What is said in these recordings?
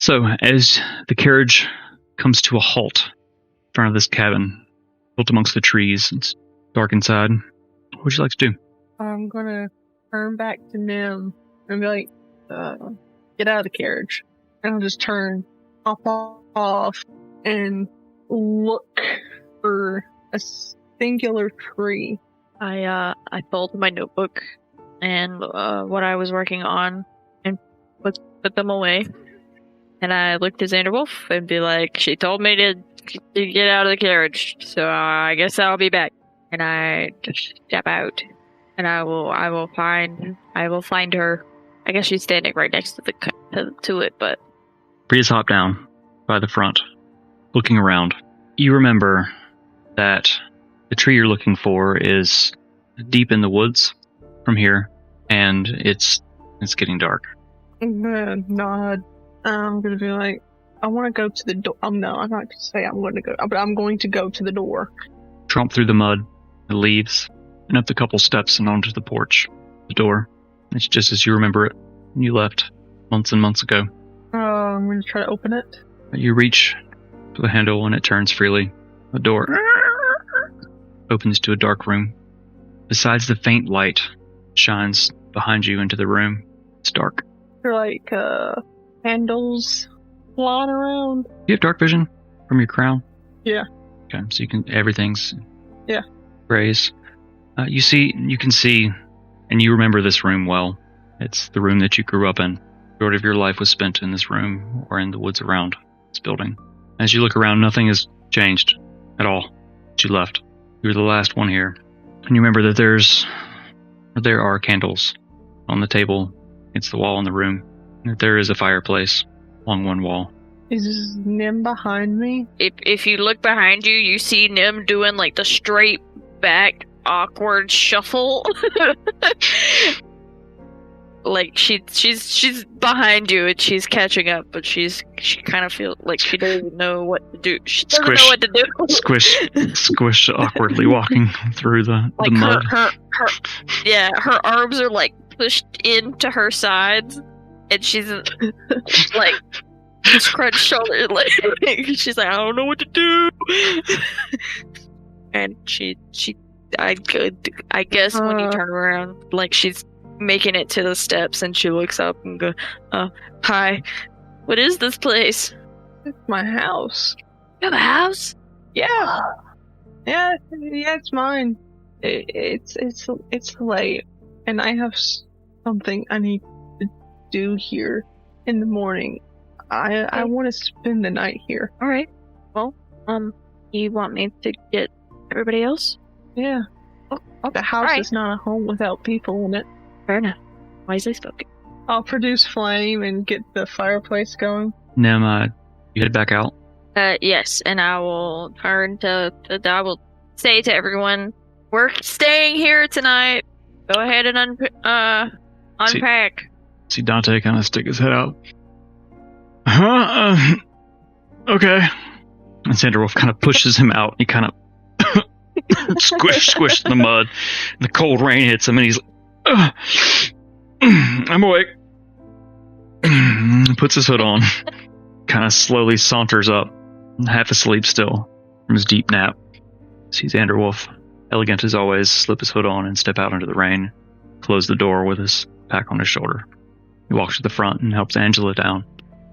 So, as the carriage comes to a halt in front of this cabin, built amongst the trees, it's dark inside. What would you like to do? I'm gonna turn back to Nim and be like, get out of the carriage. And I'll just turn, hop off, and look for a singular tree. I pulled my notebook and what I was working on and put them away. And I looked at Xanderwolf and be like, she told me to get out of the carriage, so I guess I'll be back. And I just step out, and I will find her. I guess she's standing right next to it, but Bria's hop down by the front, looking around. You remember that the tree you're looking for is deep in the woods from here, and it's getting dark. I'm gonna nod. I'm gonna be like, I want to go to the door. No, I'm not gonna say I'm going to go, but I'm going to go to the door. Tromp through the mud, the leaves, and up the couple steps and onto the porch. The door. It's just as you remember it when you left months and months ago. I'm going to try to open it. You reach for the handle and it turns freely. The door opens to a dark room. Besides the faint light shines behind you into the room, it's dark. There are like candles flying around. Do you have dark vision from your crown? Yeah. Okay, so everything's yeah. Rays. You can see, and you remember this room well. It's the room that you grew up in. The majority of your life was spent in this room or in the woods around this building. As you look around, nothing has changed at all. You left. You were the last one here. And you remember that there are candles on the table against the wall in the room. There is a fireplace along one wall. Is Nim behind me? If you look behind you, you see Nim doing like the straight back awkward shuffle. Like she's behind you and she's catching up, but she kind of feels like she doesn't know what to do. She doesn't know what to do. Squish awkwardly walking through the mud. Her arms are like pushed into her sides, and she's like scrunched shoulder, like she's like, I don't know what to do. And I guess when you turn around, like she's making it to the steps, and she looks up and goes, hi, what is this place? It's my house. You have a house? Yeah. Yeah, it's mine. It's late, and I have something I need to do here in the morning. I want to spend the night here. All right. Well, you want me to get everybody else? Yeah. The house is not a home without people in it. Fair enough. Wisely spoken. I'll produce flame and get the fireplace going. Nim, you head back out? Yes, and I will turn to I will say to everyone, we're staying here tonight. Go ahead and unpack. See Dante kind of stick his head out. Okay. And Xanderwolf kind of pushes him out. He kind of squish in the mud. And the cold rain hits him, and he's like, I'm awake. Puts his hood on. Kind of slowly saunters up, half asleep still, from his deep nap. Sees Xanderwolf, elegant as always, slip his hood on and step out into the rain, close the door with his pack on his shoulder. He walks to the front and helps Angela down.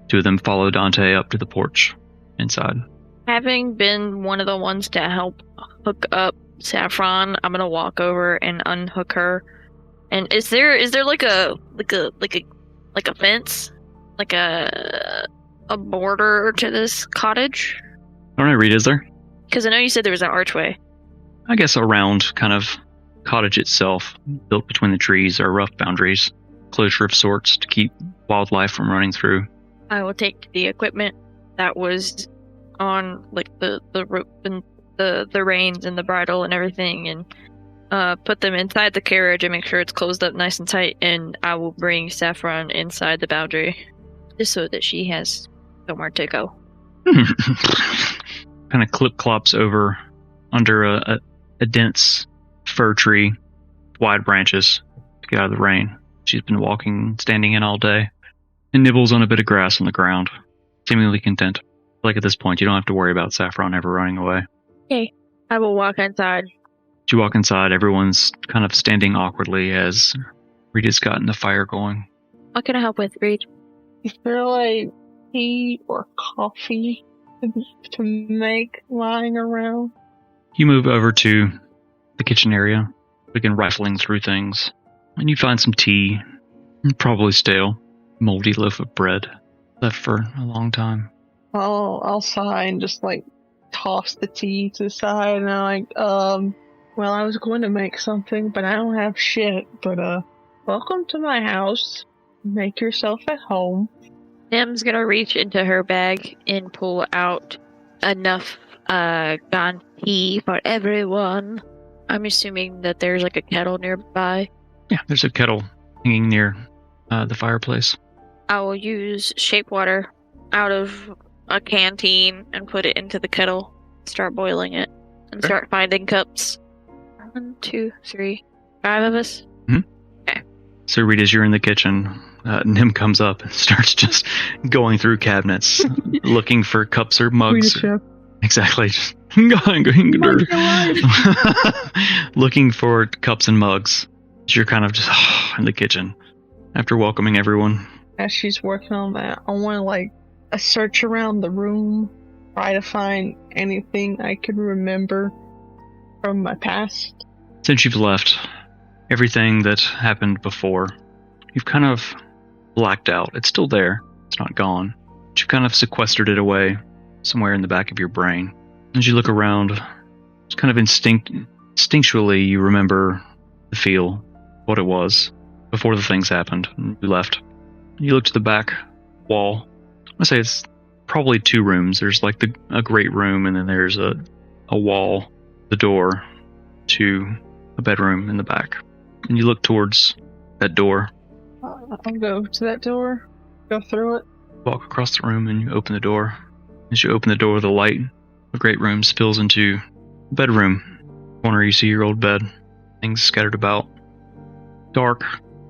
Two of them follow Dante up to the porch inside. Having been one of the ones to help hook up Saffron, I'm gonna walk over and unhook her. And is there like a fence, like a border to this cottage? I don't know, Reed, is there? Because I know you said there was an archway. I guess a round kind of cottage itself, built between the trees, are rough boundaries, closure of sorts to keep wildlife from running through. I will take the equipment that was on, like the rope and the reins and the bridle and everything, and put them inside the carriage and make sure it's closed up nice and tight. And I will bring Saffron inside the boundary, just so that she has somewhere to go. Kind of clip-clops over under a dense fir tree, wide branches to get out of the rain. She's been standing in all day, and nibbles on a bit of grass on the ground. seemingly content. Like at this point, you don't have to worry about Saffron ever running away. Okay, I will walk inside. As you walk inside, everyone's kind of standing awkwardly as Rita's gotten the fire going. What can I help with, Reed? Is there like tea or coffee to make lying around? You move over to the kitchen area, begin rifling through things, and you find some tea, probably stale, moldy loaf of bread, left for a long time. I'll sigh and just like toss the tea to the side, and I'm like, well, I was going to make something, but I don't have shit. But welcome to my house. Make yourself at home. Nim's gonna reach into her bag and pull out enough gone tea for everyone. I'm assuming that there's like a kettle nearby. Yeah, there's a kettle hanging near the fireplace. I will use shape water out of a canteen and put it into the kettle. Start boiling it and Okay. start finding cups. 1, 2, 3, 5 of us. So Rita, as you're in the kitchen, Nim comes up and starts just going through cabinets, looking for cups or mugs. Leadership. Exactly. Just Life. looking for cups and mugs. You're kind of just in the kitchen after welcoming everyone. As she's working on that, I want to like a search around the room, try to find anything I could remember from my past. Since you've left, everything that happened before, you've kind of blacked out. It's still there. It's not gone. But you've kind of sequestered it away somewhere in the back of your brain. As you look around, it's kind of instinctually you remember the feel, what it was, before the things happened and you left. You look to the back wall. I say it's probably 2 rooms. There's like a great room, and then there's a wall, the door to a bedroom in the back. And you look towards that door, I'll go to that door, go through it. walk across the room, and you open the door. As you open the door, the light of the great room spills into the bedroom. Corner, you see your old bed, things scattered about. Dark,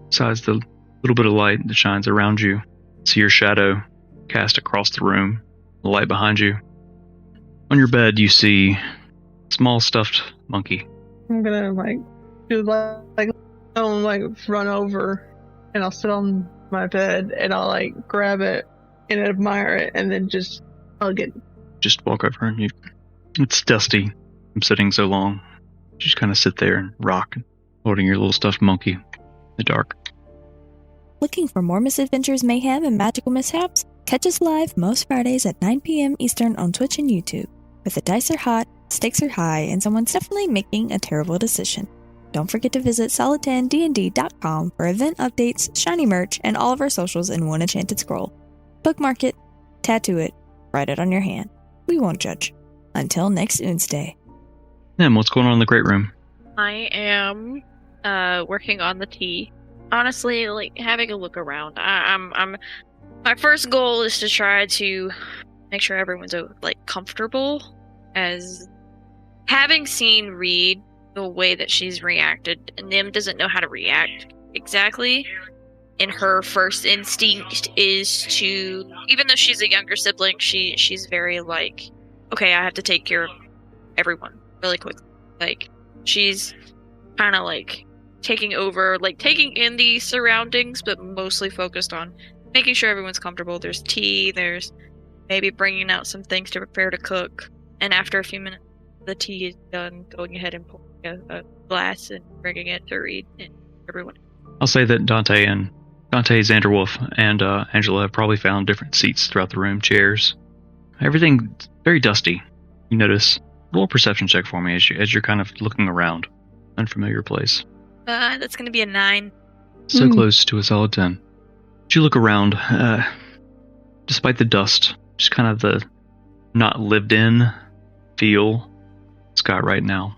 besides the little bit of light that shines around you. See your shadow cast across the room, the light behind you. On your bed, you see a small stuffed monkey. I'm gonna run over, and I'll sit on my bed, and I'll like grab it and admire it, and then just hug it. Just walk over and it's dusty from sitting so long. You just kind of sit there and rock, holding your little stuffed monkey in the dark. Looking for more misadventures, mayhem, and magical mishaps? Catch us live most Fridays at 9 p.m. Eastern on Twitch and YouTube, where the dice are hot, stakes are high, and someone's definitely making a terrible decision. Don't forget to visit solid10dnd.com for event updates, shiny merch, and all of our socials in one enchanted scroll. Bookmark it, tattoo it, write it on your hand. We won't judge. Until next Wednesday. Nim, what's going on in the great room? I am working on the tea. Honestly, like having a look around. I'm my first goal is to try to make sure everyone's like comfortable. As having seen Reed the way that she's reacted, Nim doesn't know how to react exactly. And her first instinct is to, even though she's a younger sibling, she's very like, okay, I have to take care of everyone really quickly. Like, she's kind of like taking over, like taking in the surroundings, but mostly focused on making sure everyone's comfortable. There's tea, there's maybe bringing out some things to prepare to cook. And after a few minutes, the tea is done, going ahead and pouring a glass and bringing it to Reed and everyone. I'll say that Dante, Xanderwolf, and Angela have probably found different seats throughout the room, chairs. Everything very dusty. You notice. Roll a perception check for me as you're kind of looking around. Unfamiliar place. That's gonna be a 9. So close to a solid 10. As you look around, despite the dust, just kind of the not lived in feel it's got right now.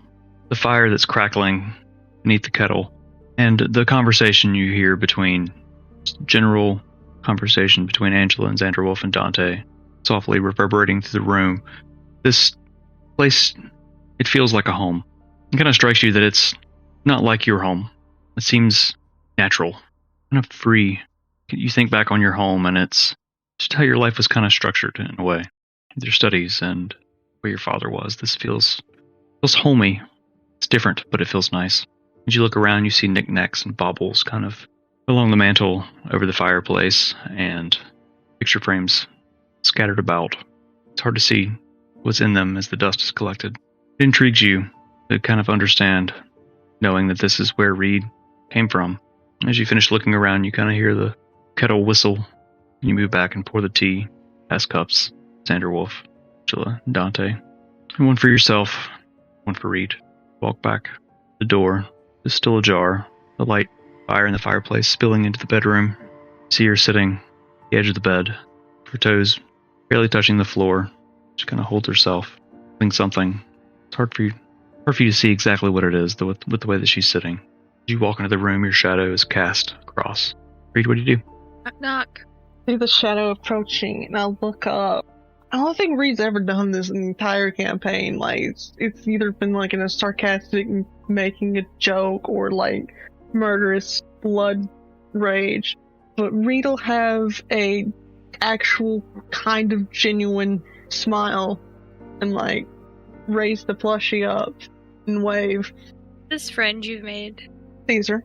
The fire that's crackling beneath the kettle, and the conversation you hear general conversation between Angela and Xanderwolf and Dante, softly reverberating through the room. This place, it feels like a home. It kind of strikes you that it's not like your home. It seems natural, kind of free. You think back on your home, and it's just how your life was kind of structured in a way, with your studies and where your father was. This feels homey. It's different, but it feels nice. As you look around, you see knickknacks and baubles kind of along the mantle over the fireplace, and picture frames scattered about. It's hard to see what's in them as the dust is collected. It intrigues you to kind of understand, knowing that this is where Reed came from. As you finish looking around, you kind of hear the kettle whistle. You move back and pour the tea, pass cups, Xanderwolf, Angela, Dante. And one for yourself, one for Reed. Walk back. The door is still ajar. The light fire in the fireplace spilling into the bedroom. See her sitting at the edge of the bed, her toes barely touching the floor. She kind of holds herself, doing something. It's hard for you to see exactly what it is, with the way that she's sitting. As you walk into the room, your shadow is cast across. Reed, what do you do? Knock, knock. See the shadow approaching, and I'll look up. I don't think Reed's ever done this in the entire campaign. Like, it's either been like in a sarcastic making a joke or like murderous blood rage. But Reed'll have a actual kind of genuine smile and like raise the plushie up and wave. This friend you've made. Caesar.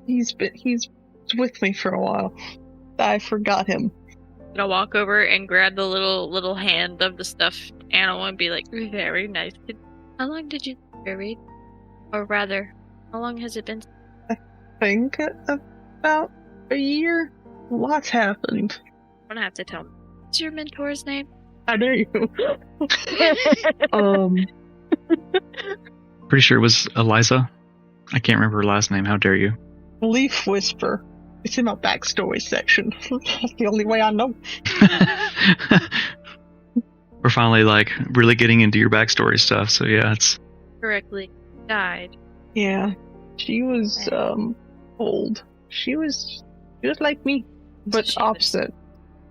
He's with me for a while. I forgot him. I'll walk over and grab the little hand of the stuffed animal and be like, very nice. How long did you Reed? Or rather, how long has it been? I think about a year. Lots happened. I'm gonna have to tell me. What's your mentor's name? How dare you? Pretty sure it was Eliza. I can't remember her last name. How dare you? Leaf Whisper. It's in my backstory section. That's the only way I know. We're finally really getting into your backstory stuff. So yeah, it's correctly died. Yeah, she was old. She was like me, but opposite.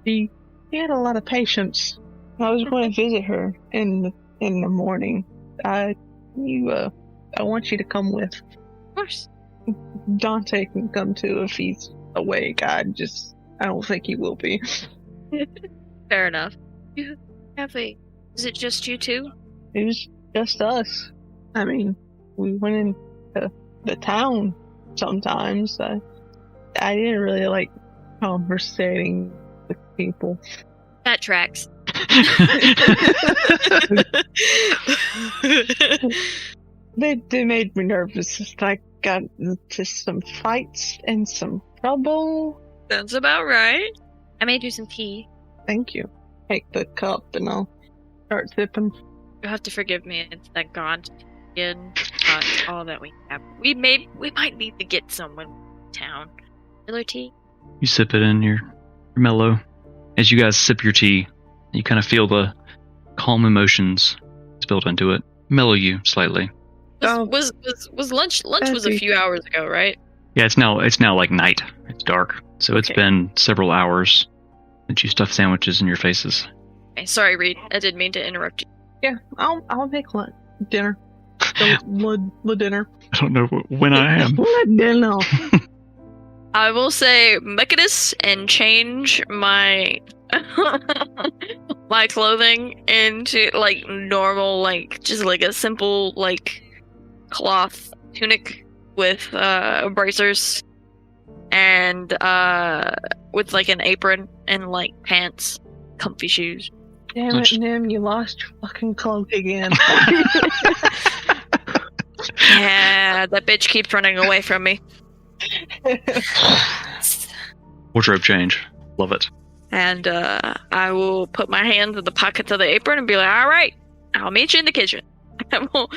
She had a lot of patience. I was going to visit her in the morning. I want you to come with. Of course. Dante can come too if he's awake. I don't think he will be. Fair enough. You have is it just you two? It was just us. I mean, we went into the town sometimes. I didn't really like conversating with people. That tracks. They made me nervous. I got into some fights and some trouble. Sounds about right. I made you some tea. Thank you. Take the cup and I'll start sipping. You'll have to forgive me. It's that gaunt skin. Not all that we have. We might need to get someone in town. Miller tea? You sip it in, you're mellow. As you guys sip your tea, you kind of feel the calm emotions spilled into it. Mellow you slightly. Was lunch was a few hours ago, right? Yeah, it's now like night. It's dark. So it's been several hours that you stuffed sandwiches in your faces. Okay, sorry, Reed. I didn't mean to interrupt you. Yeah, I'll make dinner. Le dinner. I don't know when I am. Le dinner. I will say Mechanus and change my my clothing into like normal, like just like a simple like cloth tunic with bracers and with like an apron and like pants, comfy shoes. Damn it, Nim, you lost your fucking cloak again. Yeah, that bitch keeps running away from me. Wardrobe change. Love it. And I will put my hands in the pockets of the apron and be like, all right, I'll meet you in the kitchen. I will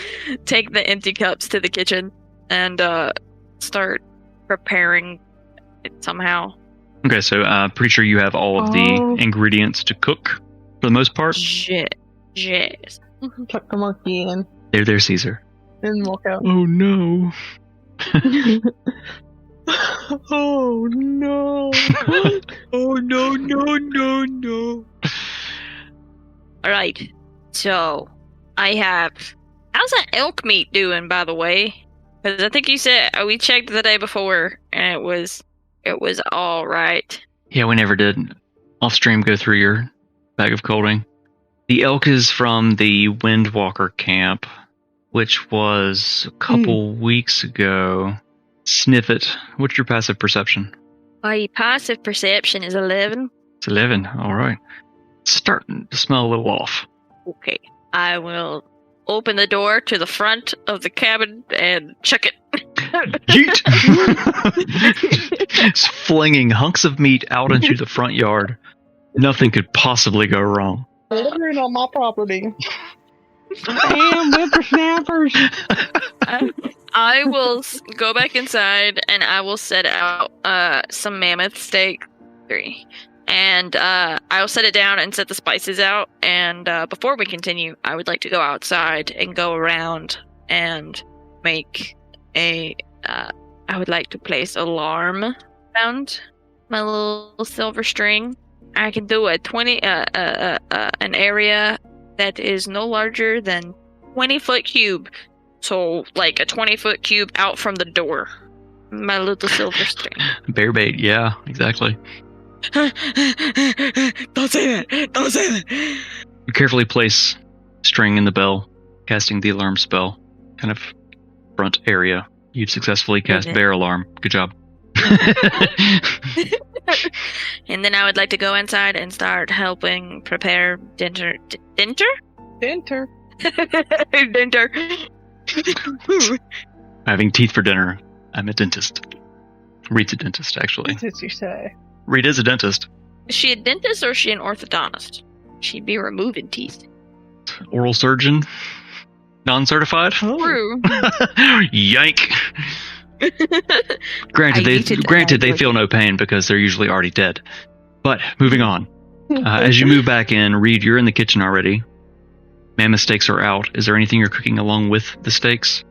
take the empty cups to the kitchen and start preparing it somehow. Okay, so pretty sure you have all of the ingredients to cook for the most part. Yes. Tuck the monkey in. There, Caesar. Then walk out. Oh no. Oh no. Oh no. Alright, so I have. How's that elk meat doing, by the way? Because I think you said we checked the day before and it was it was all right. Yeah, we never did. Off stream, go through your bag of colding. The elk is from the Windwalker camp, which was a couple weeks ago. Sniff it. What's your passive perception? My passive perception is 11. It's 11. All right. Starting to smell a little off. Okay. I will open the door to the front of the cabin and chuck it. Yeet! Just flinging hunks of meat out into the front yard. Nothing could possibly go wrong. Delivering on my property. Damn, whippersnappers. I will go back inside and I will set out some mammoth steak. 3. And I'll set it down and set the spices out. And before we continue, I would like to go outside and go around and make I would like to place alarm around my little silver string. I can do a 20 an area that is no larger than 20-foot cube. So like a 20-foot cube out from the door. My little silver string. Bear bait, yeah, exactly. Don't say that! Don't say that! You carefully place string in the bell, casting the alarm spell. Kind of front area. You've successfully cast bear alarm. Good job. And then I would like to go inside and start helping prepare dinner. Dinner? Dinner. Dinner. Having teeth for dinner. I'm a dentist. Reed's a dentist, actually. What did you say? Reed is a dentist. Is she a dentist or is she an orthodontist? She'd be removing teeth. Oral surgeon. Non-certified. True. Yank. Granted, they feel no pain because they're usually already dead. But moving on. As you move back in, Reed, you're in the kitchen already. Mammoth steaks are out. Is there anything you're cooking along with the steaks?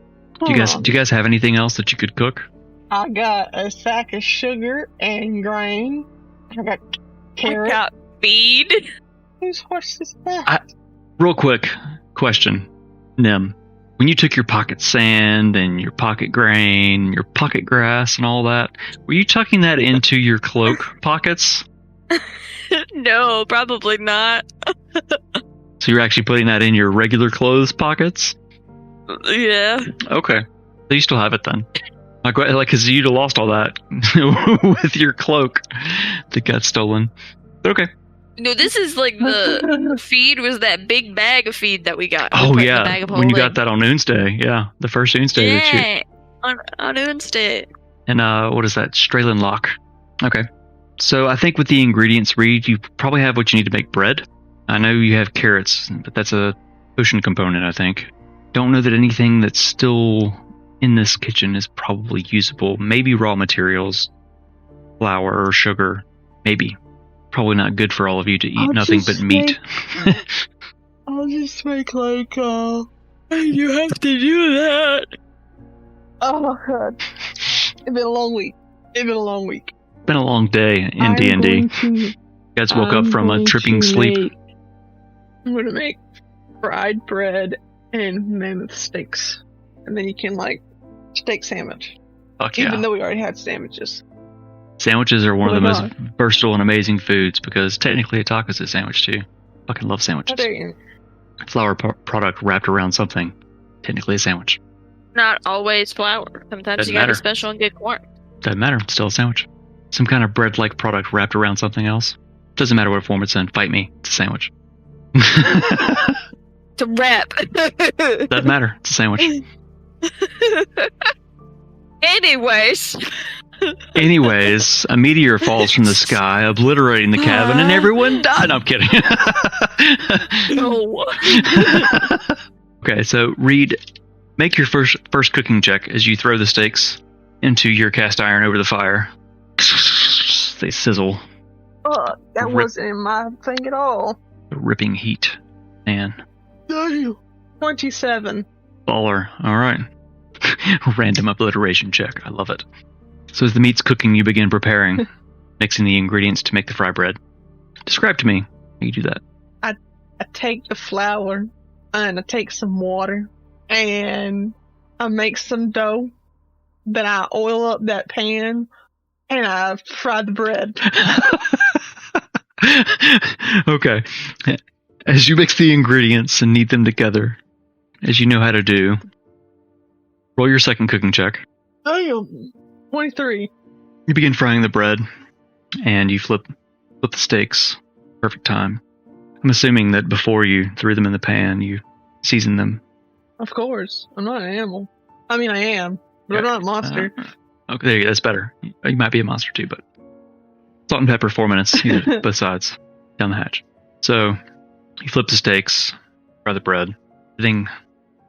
Do you guys have anything else that you could cook? I got a sack of sugar and grain. I got carrot. I got feed. Whose horse is that? Real quick question, Nim. When you took your pocket sand and your pocket grain, your pocket grass and all that, were you tucking that into your cloak pockets? No, probably not. So you're actually putting that in your regular clothes pockets? Yeah. Okay. So you still have it then. Like, because you'd have lost all that with your cloak that got stolen. But okay. No, this is like the feed was that big bag of feed that we got. Oh, yeah. When you got that on Oonsday. Yeah. The first Oonsday. Yeah. On Oonsday. And what is that? Strelin lock. Okay. So I think with the ingredients, Reed, you probably have what you need to make bread. I know you have carrots, but that's a potion component, I think. Don't know that anything that's still in this kitchen is probably usable. Maybe raw materials, flour or sugar. Maybe. Probably not good for all of you to eat nothing but meat. I'll just make like You have to do that. Oh my god. It's been a long week. It's Been a long day in D&D. You guys woke up from a tripping sleep. I'm gonna make fried bread and mammoth steaks. And then you can steak sandwich. Fuck yeah. Even though we already had sandwiches. Sandwiches are one of the most versatile and amazing foods because technically a taco is a sandwich too. Fucking love sandwiches. Flour product wrapped around something. Technically a sandwich. Not always flour. Sometimes you gotta special and get corn. Doesn't matter. It's still a sandwich. Some kind of bread-like product wrapped around something else. Doesn't matter what form it's in. Fight me. It's a sandwich. To wrap. Doesn't matter. It's a sandwich. Anyways, a meteor falls from the sky, obliterating the cabin, and everyone died. No, I'm kidding. No. Okay, so Reed, make your first cooking check as you throw the steaks into your cast iron over the fire. They sizzle. That wasn't in my thing at all. The ripping heat. Man. 27. Baller. All right. Random obliteration check. I love it. So as the meat's cooking, you begin preparing, mixing the ingredients to make the fry bread. Describe to me how you do that. I take the flour and I take some water and I make some dough. Then I oil up that pan And I fried the bread. Okay. As you mix the ingredients and knead them together, as you know how to do, roll your second cooking check. Oh, 23. You begin frying the bread, and you flip the steaks. Perfect time. I'm assuming that before you threw them in the pan, you seasoned them. Of course. I'm not an animal. I mean, I am, but I'm not a monster. Okay, there you go. That's better. You might be a monster too, but salt and pepper, 4 minutes, both sides, down the hatch. So you flip the steaks, fry the bread. Everything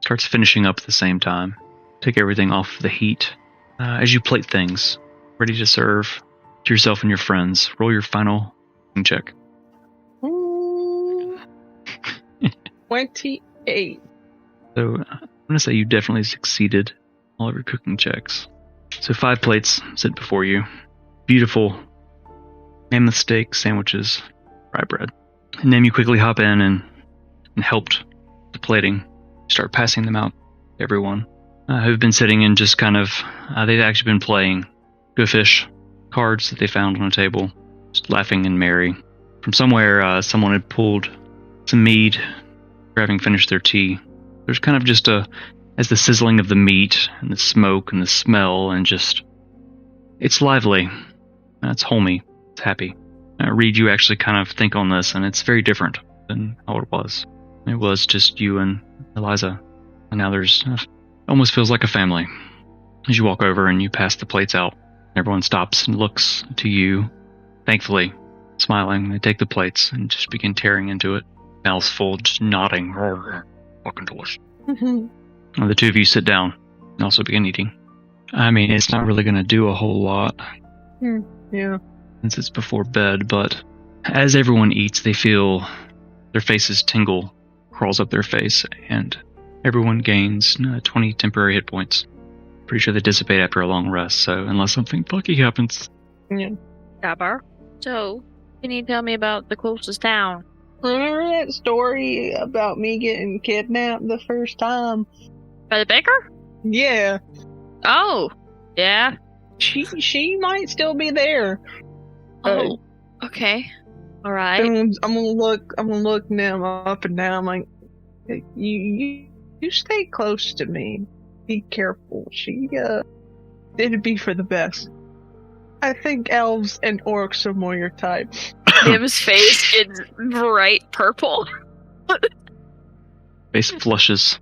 starts finishing up at the same time. Take everything off the heat. As you plate things, ready to serve to yourself and your friends, roll your final cooking check. 28. So I'm going to say you definitely succeeded all of your cooking checks. So 5 plates sit before you. Beautiful mammoth steak sandwiches, rye bread. And then you quickly hop in and helped the plating. Start passing them out to everyone who've been sitting and just kind of, they've actually been playing Go Fish cards that they found on a table, just laughing and merry. From somewhere, someone had pulled some mead, having finished their tea. There's kind of just as the sizzling of the meat and the smoke and the smell and just, it's lively. It's homey. It's happy. Reed, you actually kind of think on this, and it's very different than how it was. It was just you and Eliza, and now there's almost feels like a family. As you walk over and you pass the plates out, everyone stops and looks to you, thankfully, smiling. They take the plates and just begin tearing into it, mouths full, just nodding. Fucking delicious. The two of you sit down and also begin eating. I mean, it's not really going to do a whole lot. Yeah. Since it's before bed, but as everyone eats, they feel their faces tingle, crawls up their face, and everyone gains 20 temporary hit points. Pretty sure they dissipate after a long rest, so unless something fucky happens. Yeah. Dabber. So, can you tell me about the closest town? Remember that story about me getting kidnapped the first time? By the baker? Yeah. Oh, yeah. She might still be there. Oh, okay. All right. I'm gonna look them up and down. Like, you stay close to me. Be careful. It'd be for the best. I think elves and orcs are more your type. Tim's face is bright purple. Face flushes.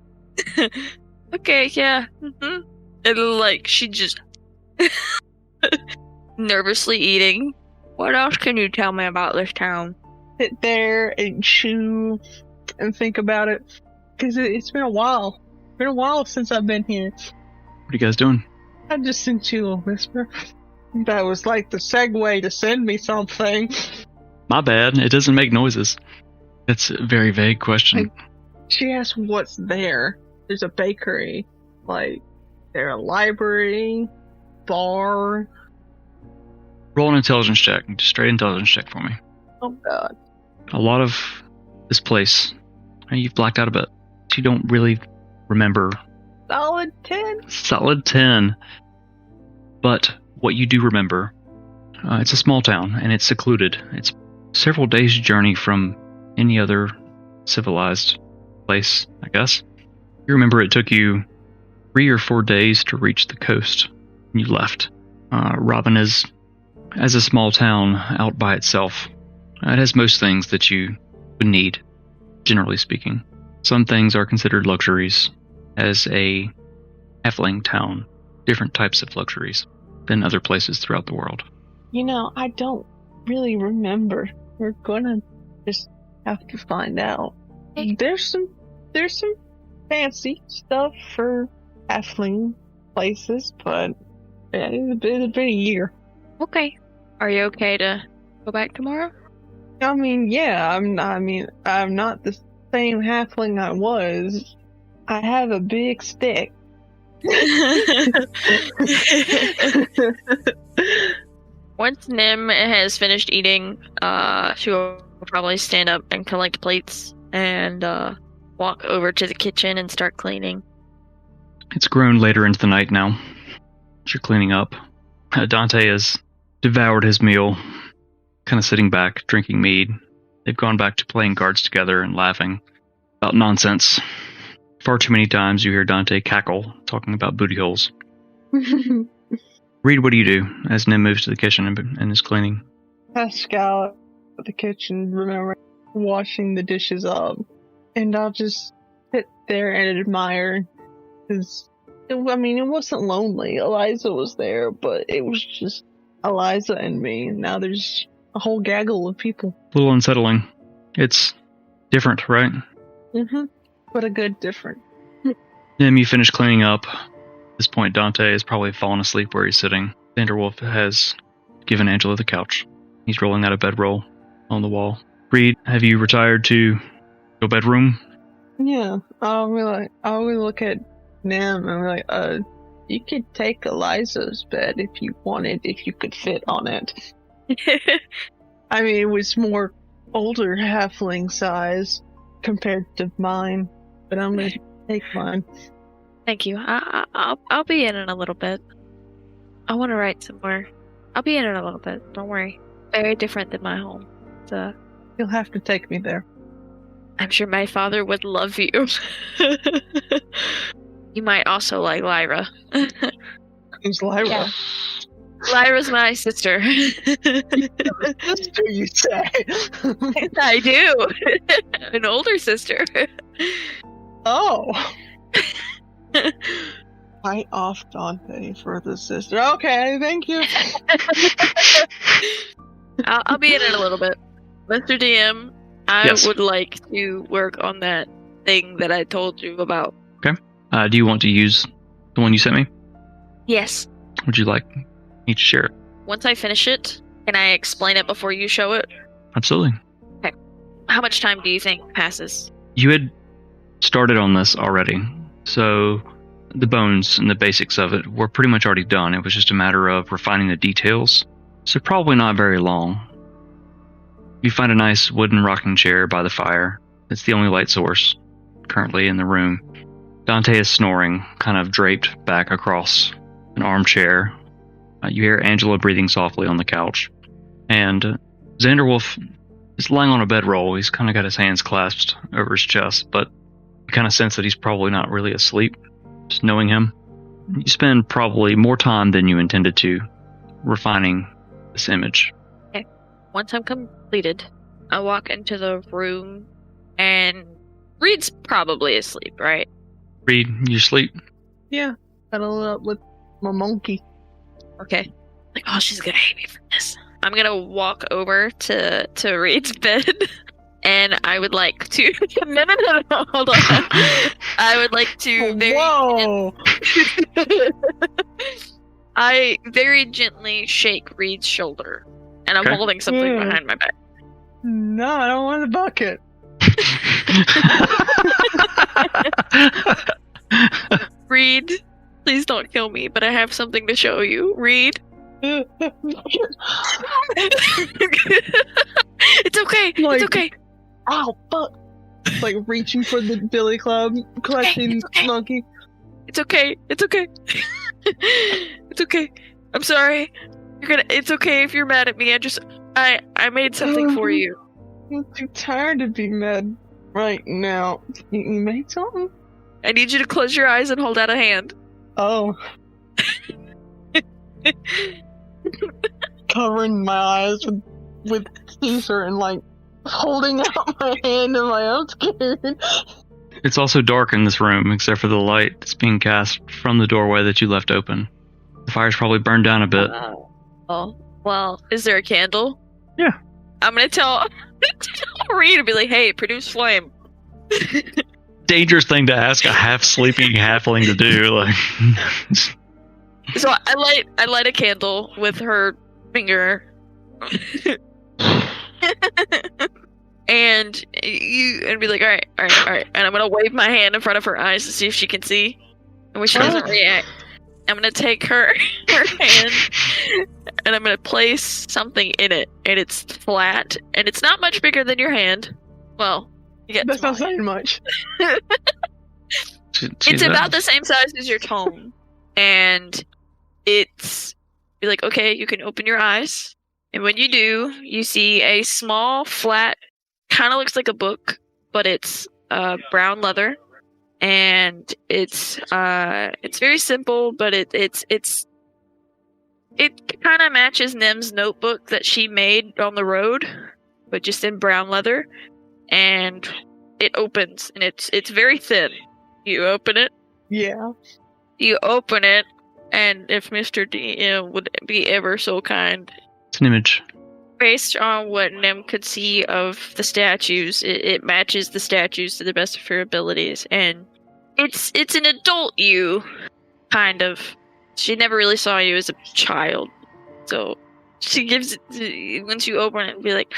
Okay, yeah. Mm-hmm. And like she just nervously eating. What else can you tell me about this town? Sit there and chew and think about it, because it's been a while. It's been a while since I've been here. What are you guys doing? I just sent you a whisper. That was like the segue to send me something. My bad. It doesn't make noises. That's a very vague question. She asked what's there. There's a bakery. Like, there's a library, bar. Roll an intelligence check. Just straight intelligence check for me. Oh, God. A lot of this place, you've blacked out a bit. You don't really remember. Solid 10. Solid 10. But what you do remember, it's a small town, and it's secluded. It's several days' journey from any other civilized place, I guess. You remember it took you 3 or 4 days to reach the coast when you left. Robin is, as a small town out by itself, it has most things that you would need, generally speaking. Some things are considered luxuries. As a halfling town, different types of luxuries than other places throughout the world. You know, I don't really remember. We're gonna just have to find out. There's some fancy stuff for halfling places, but yeah, it's been a year. Okay. Are you okay to go back tomorrow? I mean, yeah, I'm not the same halfling I was. I have a big stick. Once Nim has finished eating, she will probably stand up and collect plates and walk over to the kitchen and start cleaning. It's grown later into the night now. As you're cleaning up. Dante is devoured his meal, kind of sitting back, drinking mead. They've gone back to playing cards together and laughing about nonsense. Far too many times you hear Dante cackle, talking about booty holes. Reed, what do you do as Nim moves to the kitchen and is cleaning? I scout at the kitchen, remember washing the dishes up, and I'll just sit there and admire. Because, it wasn't lonely. Eliza was there, but it was just Eliza and me. And now there's a whole gaggle of people. A little unsettling. It's different, right? Mm-hmm. But a good different. Nim, you finish cleaning up. At this point, Dante has probably fallen asleep where he's sitting. Xanderwolf has given Angela the couch. He's rolling out a bedroll on the wall. Reed, have you retired to your bedroom? Yeah. I would look at Nim and be like, you could take Eliza's bed if you wanted, if you could fit on it. I mean, it was more older halfling size compared to mine, but I'm gonna take mine. Thank you. I'll be in a little bit. I want to write some more. I'll be in a little bit. Don't worry. Very different than my home. You'll have to take me there. I'm sure my father would love you. You might also like Lyra. Who's Lyra? Yeah. Lyra's my sister. Sister, you say? I do. An older sister. Oh. Fight off Dante for the sister. Okay, thank you. I'll be in it a little bit. Mr. DM, I would like to work on that thing that I told you about. Okay. Do you want to use the one you sent me? Yes. Would you like me to share it? Once I finish it, can I explain it before you show it? Absolutely. Okay. How much time do you think passes? You had started on this already, so the bones and the basics of it were pretty much already done. It was just a matter of refining the details, so probably not very long. You find a nice wooden rocking chair by the fire. It's the only light source currently in the room. Dante is snoring, kind of draped back across an armchair. You hear Angela breathing softly on the couch. And Xanderwolf is lying on a bedroll. He's kind of got his hands clasped over his chest, but you kind of sense that he's probably not really asleep, just knowing him. You spend probably more time than you intended to refining this image. Okay. Once I'm completed, I walk into the room, and Reed's probably asleep, right? Reed, you sleep? Yeah, cuddle up with my monkey. Okay. Like, oh, she's gonna hate me for this. I'm gonna walk over to Reed's bed, and I would like to. No, hold on. I would like to Whoa! I very gently shake Reed's shoulder, and I'm holding something behind my back. No, I don't want a bucket. Reed, please don't kill me, but I have something to show you. Reed. It's okay. Like, it's okay. Ow, fuck. Like reaching for the billy club, clutching monkey. It's okay. It's okay. It's okay. I'm sorry. It's okay if you're mad at me. I made something for you. I'm too tired to be mad right now. You made something? I need you to close your eyes and hold out a hand. Oh. Covering my eyes with Caesar and like holding out my hand and my own scared. It's also dark in this room, except for the light that's being cast from the doorway that you left open. The fire's probably burned down a bit. Oh, well, is there a candle? Yeah. I'm gonna tell Reed to be like, hey, produce flame. Dangerous thing to ask a half-sleeping halfling to do. Like, so I light a candle with her finger. and be like, all right, and I'm gonna wave my hand in front of her eyes to see if she can see. And when she doesn't react, I'm gonna take her hand and I'm gonna place something in it, and it's flat, and it's not much bigger than your hand. Well, you get that's not saying much. It's about the same size as your tome, and it's be like, okay, you can open your eyes. And when you do, you see a small, flat, kind of looks like a book, but it's brown leather. And it's very simple, but it kind of matches Nim's notebook that she made on the road, but just in brown leather. And it opens, and it's very thin. You open it. Yeah. You open it, and if Mr. DM would be ever so kind, It's an image. based on what Nim could see of the statues, it matches the statues to the best of her abilities, and it's an adult you, kind of. She never really saw you as a child, so she gives it, once you open it and be like,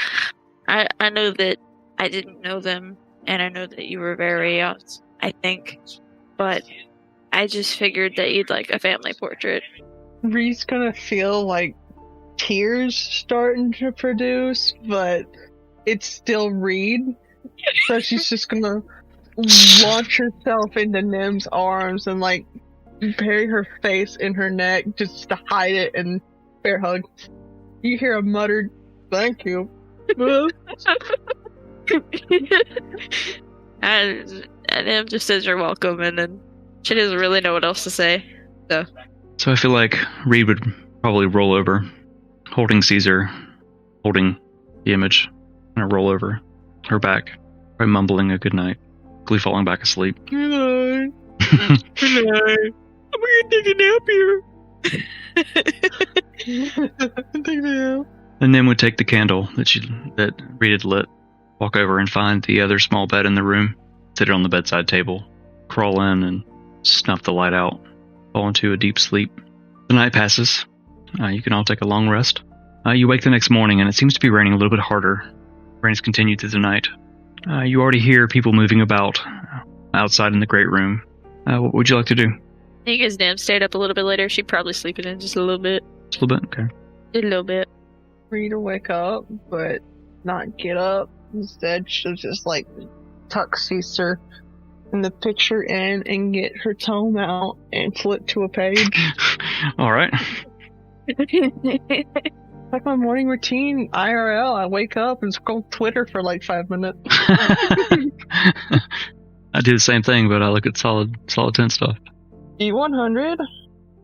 I know that I didn't know them, and I know that you were very young, I think, but I just figured that you'd like a family portrait. Reed's gonna feel like tears starting to produce, but it's still Reed. So she's just gonna launch herself into Nim's arms and like bury her face in her neck just to hide it and bear hug. You hear a muttered, "Thank you." and Nim just says you're welcome, and then she doesn't really know what else to say. So I feel like Reed would probably roll over, holding Caesar, holding the image, and roll over her back, by mumbling a good night, quickly falling back asleep. Good night. Good night. I'm gonna take a nap here. Take a nap. And Nim would take the candle that Reed had lit, walk over and find the other small bed in the room, sit it on the bedside table, crawl in and snuff the light out, fall into a deep sleep. The night passes. You can all take a long rest. You wake the next morning and it seems to be raining a little bit harder. Rain has continued through the night. You already hear people moving about outside in the great room. What would you like to do? I think as Nim stayed up a little bit later, she'd probably sleep in just a little bit. Just a little bit? Okay. A little bit. Reed to wake up, but not get up. Instead, she'll just like tuck Caesar in the picture in and get her tome out and flip to a page. All right. Like my morning routine, IRL, I wake up and scroll Twitter for like 5 minutes. I do the same thing, but I look at solid 10 stuff. D100,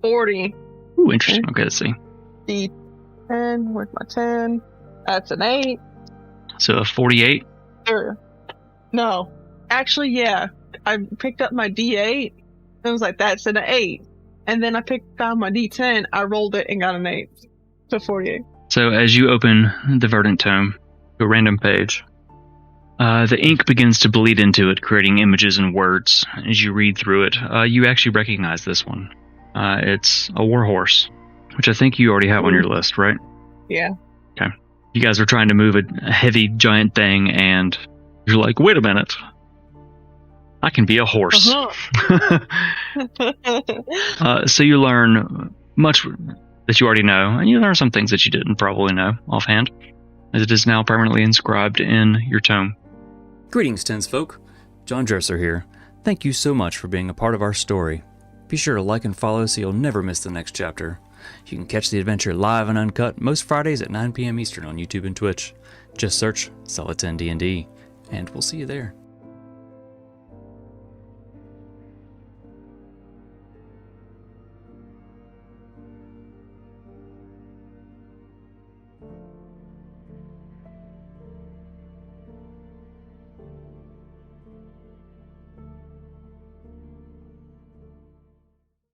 40. Ooh, interesting. Okay, let's see. D10, where's my 10? That's an 8. So a 48. Sure. No. Actually, yeah. I picked up my D8 and was like, that's an 8. And then I found my D10, I rolled it and got an 8. So 48. So as you open the verdant tome to a random page, the ink begins to bleed into it, creating images and words. As you read through it, you actually recognize this one. It's a warhorse, which I think you already have on your list, right? Yeah. Okay. You guys are trying to move a heavy, giant thing, and you're like, wait a minute. I can be a horse. Uh-huh. So you learn much that you already know, and you learn some things that you didn't probably know offhand, as it is now permanently inscribed in your tome. Greetings, Tinsfolk. John Dresser here. Thank you so much for being a part of our story. Be sure to like and follow so you'll never miss the next chapter. You can catch the adventure live and uncut most Fridays at 9 p.m. Eastern on YouTube and Twitch. Just search Solid 10 D&D, and we'll see you there.